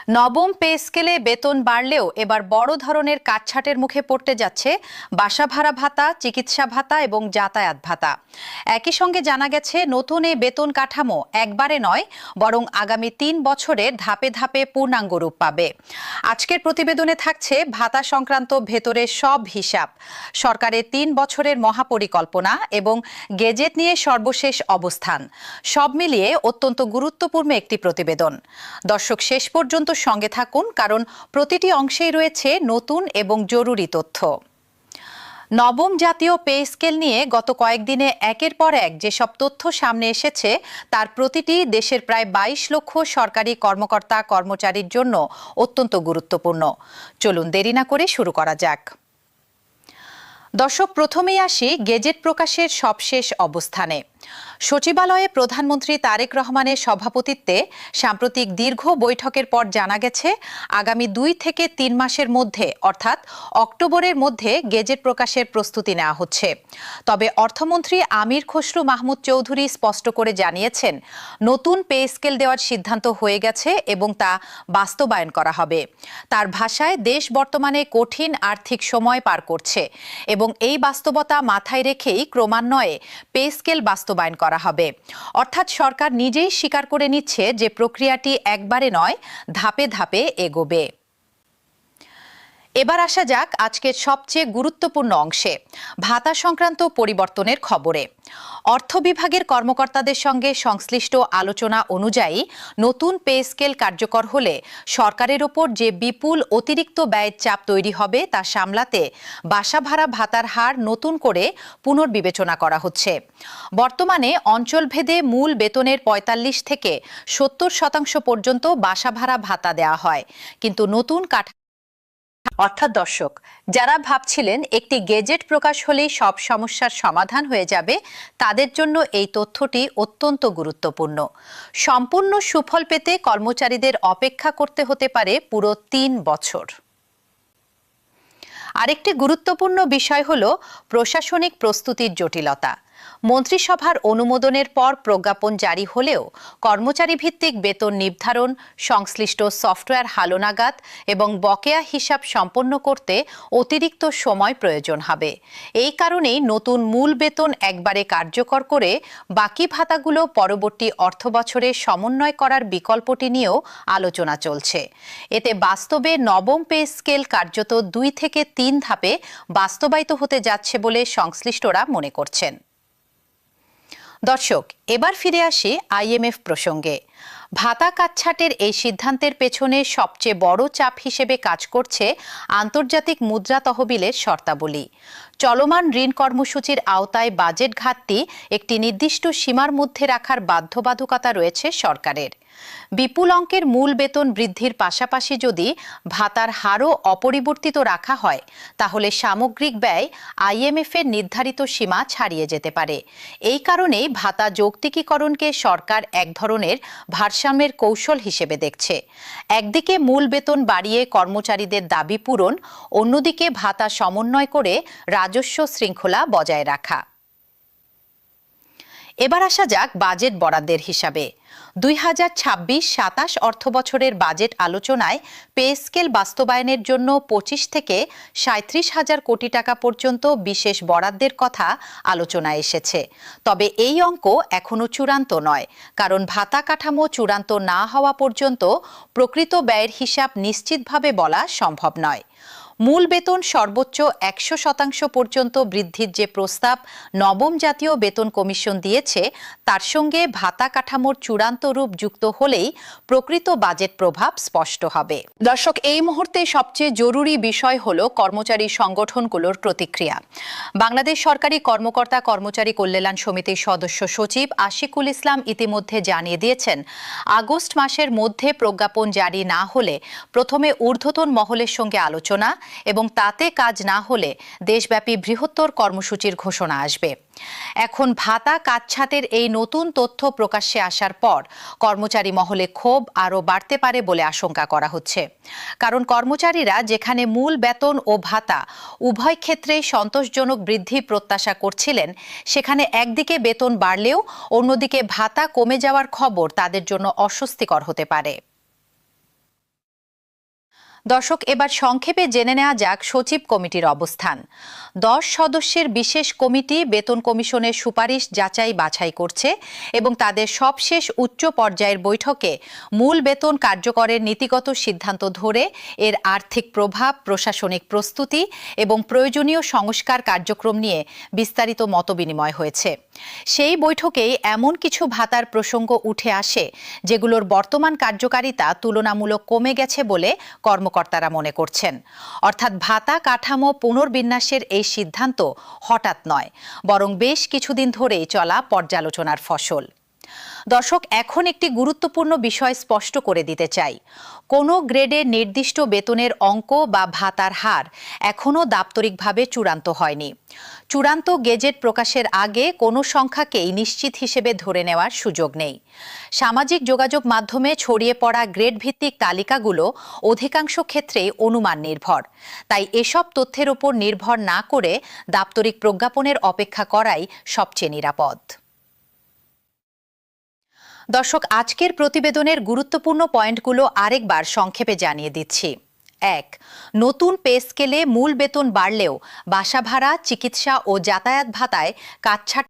নবম পে স্কেলে বেতন বাড়লেও এবার বড় ধরনের কাটছাঁটের মুখে পড়তে যাচ্ছে বাসা ভাড়া ভাতা, চিকিৎসা ভাতা এবং যাতায়াত ভাতা। একই সঙ্গে জানা গেছে নতুন এই বেতন কাঠামো একবারে নয়, বরং আগামী ৩ বছরে ধাপে ধাপে পূর্ণাঙ্গ রূপ পাবে। আজকের প্রতিবেদনে থাকছে ভাতা সংক্রান্ত ভেতরের সব হিসাব, সরকারের ৩ বছরের মহাপরিকল্পনা এবং গেজেট নিয়ে সর্বশেষ অবস্থান। সব মিলিয়ে অত্যন্ত গুরুত্বপূর্ণ একটি প্রতিবেদন। দর্শক, শেষ পর্যন্ত সঙ্গে থাকুন, কারণ প্রতিটি অংশেই রয়েছে নতুন এবং জরুরি তথ্য। নবম জাতীয় পে স্কেল নিয়ে গত কয়েকদিনে একের পর এক যেসব তথ্য সামনে এসেছে, তার প্রতিটি দেশের প্রায় ২২ লক্ষ সরকারি কর্মকর্তা কর্মচারীর জন্য অত্যন্ত গুরুত্বপূর্ণ। চলুন দেরি না করে শুরু করা যাক। দর্শক, প্রথমেই আসি গেজেট প্রকাশের সবশেষ অবস্থানে। সচিবালয়ে প্রধানমন্ত্রী তারেক রহমানের সভাপতিত্বে সাম্প্রতিক দীর্ঘ বৈঠকের পর জানা গেছে, আগামী ২ থেকে ৩ মাসের মধ্যে অর্থাৎ অক্টোবরের মধ্যে গেজেট প্রকাশের প্রস্তুতি নেওয়া হচ্ছে। তবে অর্থমন্ত্রী আমির খসরু মাহমুদ চৌধুরী স্পষ্ট করে জানিয়েছেন, নতুন পে স্কেল দেওয়ার সিদ্ধান্ত হয়ে গেছে এবং তা বাস্তবায়ন করা হবে। তার ভাষায়, দেশ বর্তমানে কঠিন আর্থিক সময় পার করছে এবং এই বাস্তবতা মাথায় রেখেই ক্রমান্বয়ে পে স্কেল বাস্তবায়ন করা হবে। অর্থাৎ সরকার নিজেই স্বীকার করে নিচ্ছে যে প্রক্রিয়াটি একবারে নয়, ধাপে ধাপে এগোবে। এবার আসা যাক আজকের সবচেয়ে গুরুত্বপূর্ণ অংশে, ভাতা সংক্রান্ত পরিবর্তনের খবরে। অর্থ বিভাগের কর্মকর্তাদের সঙ্গে সংশ্লিষ্ট আলোচনা অনুযায়ী নতুন পে স্কেল কার্যকর হলে সরকারের ওপর যে বিপুল অতিরিক্ত ব্যয়ের চাপ তৈরি হবে তা সামলাতে বাসা ভাড়া ভাতার হার নতুন করে পুনর্বিবেচনা করা হচ্ছে। বর্তমানে অঞ্চলভেদে মূল বেতনের ৪৫ থেকে ৭০% পর্যন্ত বাসা ভাড়া ভাতা দেওয়া হয়, কিন্তু নতুন অর্থাৎ দর্শক, যারা ভাবছিলেন একটি গেজেট প্রকাশ হলেই সব সমস্যার সমাধান হয়ে যাবে, তাদের জন্য এই তথ্যটি অত্যন্ত গুরুত্বপূর্ণ। সম্পূর্ণ সুফল পেতে কর্মচারীদের অপেক্ষা করতে হতে পারে পুরো ৩ বছর। আরেকটি গুরুত্বপূর্ণ বিষয় হল প্রশাসনিক প্রস্তুতির জটিলতা। মন্ত্রিসভার অনুমোদনের পর প্রজ্ঞাপন জারি হলেও কর্মচারী ভিত্তিক বেতন নির্ধারণ, সংশ্লিষ্ট সফটওয়্যার হালনাগাদ এবং বকেয়া হিসাব সম্পন্ন করতে অতিরিক্ত সময় প্রয়োজন হবে। এই কারণেই নতুন মূল বেতন একবারে কার্যকর করে বাকি ভাতাগুলো পরবর্তী অর্থবছরে সমন্বয় করার বিকল্পটি নিয়েও আলোচনা চলছে। এতে বাস্তবে নবম পে স্কেল কার্যত ২ থেকে ৩ ধাপে বাস্তবায়িত হতে যাচ্ছে বলে সংশ্লিষ্টরা মনে করছেন। দর্শক, এবার ফিরে আসি আইএমএফ প্রসঙ্গে। ভাতা কাটছাঁটের এই সিদ্ধান্তের পেছনে সবচেয়ে বড় চাপ হিসেবে কাজ করছে আন্তর্জাতিক মুদ্রা তহবিলের শর্তাবলী। চলমান ঋণ কর্মসূচির আওতায় বাজেট ঘাটতি একটি নির্দিষ্ট সীমার মধ্যে রাখার বাধ্যবাধকতা রয়েছে সরকারের। বিপুল অঙ্কের মূল বেতন বৃদ্ধির পাশাপাশি যদি ভাতার হারও অপরিবর্তিত রাখা হয়, তাহলে সামগ্রিক ব্যয় আইএমএফ এর নির্ধারিত সীমা ছাড়িয়ে যেতে পারে। এই কারণেই ভাতা যৌক্তিকীকরণকে সরকার এক ধরনের ভারসাম্যের কৌশল হিসেবে দেখছে। একদিকে মূল বেতন বাড়িয়ে কর্মচারীদের দাবি পূরণ, অন্যদিকে ভাতা সমন্বয় করে রাজস্ব শৃঙ্খলা বজায় রাখা। এবার আসা যাক বাজেট বরাদ্দের হিসাবে। ২০২৬-২৭ অর্থবছরের বাজেট আলোচনায় পে স্কেল বাস্তবায়নের জন্য ২৫ থেকে ৩৭,০০০ কোটি টাকা পর্যন্ত বিশেষ বরাদ্দের কথা আলোচনায় এসেছে। তবে এই অঙ্ক এখনো চূড়ান্ত নয়, কারণ ভাতা কাঠামো চূড়ান্ত না হওয়া পর্যন্ত প্রকৃত ব্যয়ের হিসাব নিশ্চিতভাবে বলা সম্ভব নয়। মূল বেতন সর্বোচ্চ ১০০% পর্যন্ত বৃদ্ধির যে প্রস্তাব নবম জাতীয় বেতন কমিশন দিয়েছে, তার সঙ্গে ভাতা কাঠামোর চূড়ান্ত রূপ যুক্ত হলেই প্রকৃত বাজেট প্রভাব স্পষ্ট হবে। দর্শক, এই মুহূর্তে সবচেয়ে জরুরি বিষয় হল কর্মচারী সংগঠনগুলোর প্রতিক্রিয়া। বাংলাদেশ সরকারি কর্মকর্তা কর্মচারী কল্যাণ সমিতির সদস্য সচিব আশিকুল ইসলাম ইতিমধ্যে জানিয়ে দিয়েছেন, আগস্ট মাসের মধ্যে প্রজ্ঞাপন জারি না হলে প্রথমে ঊর্ধ্বতন মহলের সঙ্গে আলোচনা এবং তাতে কাজ না হলে দেশব্যাপী বৃহত্তর কর্মসূচির ঘোষণা আসবে। এখন ভাতা কাটছাঁটের এই নতুন তথ্য প্রকাশ্যে আসার পর কর্মচারী মহলে ক্ষোভ আরও বাড়তে পারে বলে আশঙ্কা করা হচ্ছে। কারণ কর্মচারীরা যেখানে মূল বেতন ও ভাতা উভয় ক্ষেত্রেই সন্তোষজনক বৃদ্ধি প্রত্যাশা করছিলেন, সেখানে একদিকে বেতন বাড়লেও অন্যদিকে ভাতা কমে যাওয়ার খবর তাদের জন্য অস্বস্তিকর হতে পারে। দর্শক, এবার সংক্ষেপে জেনে নেওয়া যাক সচিব কমিটির অবস্থান। 10 সদস্যের বিশেষ কমিটি বেতন কমিশনের সুপারিশ যাচাই বাছাই করছে এবং তাদের সবশেষ উচ্চ পর্যায়ের বৈঠকে মূল বেতন কার্যকরের নীতিগত সিদ্ধান্ত ধরে এর আর্থিক প্রভাব, প্রশাসনিক প্রস্তুতি এবং প্রয়োজনীয় সংস্কার কার্যক্রম নিয়ে বিস্তারিত মতবিনিময় হয়েছে। সেই বৈঠকেই এমন কিছু ভাতার প্রসঙ্গ উঠে আসে যেগুলোর বর্তমান কার্যকারিতা তুলনামূলক কমে গেছে বলে কর্মকর্তারা মনে করছেন। অর্থাৎ ভাতা কাঠামো পুনর্বিন্যাসের এই সিদ্ধান্ত হঠাৎ নয়, বরং বেশ কিছুদিন ধরেই চলা পর্যালোচনার ফসল। দর্শক, এখন একটি গুরুত্বপূর্ণ বিষয় স্পষ্ট করে দিতে চাই। কোনো গ্রেডে নির্দিষ্ট বেতনের অঙ্ক বা ভাতার হার এখনও দাপ্তরিকভাবে চূড়ান্ত হয়নি। চূড়ান্ত গেজেট প্রকাশের আগে কোনো সংখ্যাকেই নিশ্চিত হিসেবে ধরে নেওয়ার সুযোগ নেই। সামাজিক যোগাযোগ মাধ্যমে ছড়িয়ে পড়া গ্রেড ভিত্তিক তালিকাগুলো অধিকাংশ ক্ষেত্রেই অনুমান নির্ভর। তাই এসব তথ্যের উপর নির্ভর না করে দাপ্তরিক প্রজ্ঞাপনের অপেক্ষা করাই সবচেয়ে নিরাপদ। দর্শক, আজকের প্রতিবেদনের গুরুত্বপূর্ণ পয়েন্টগুলো আরেকবার সংক্ষেপে জানিয়ে দিচ্ছি। 1. নতুন পে স্কেলে মূল বেতন বাড়লেও বাসা ভাড়া, চিকিৎসা ও যাতায়াত ভাতায় কাটছাঁট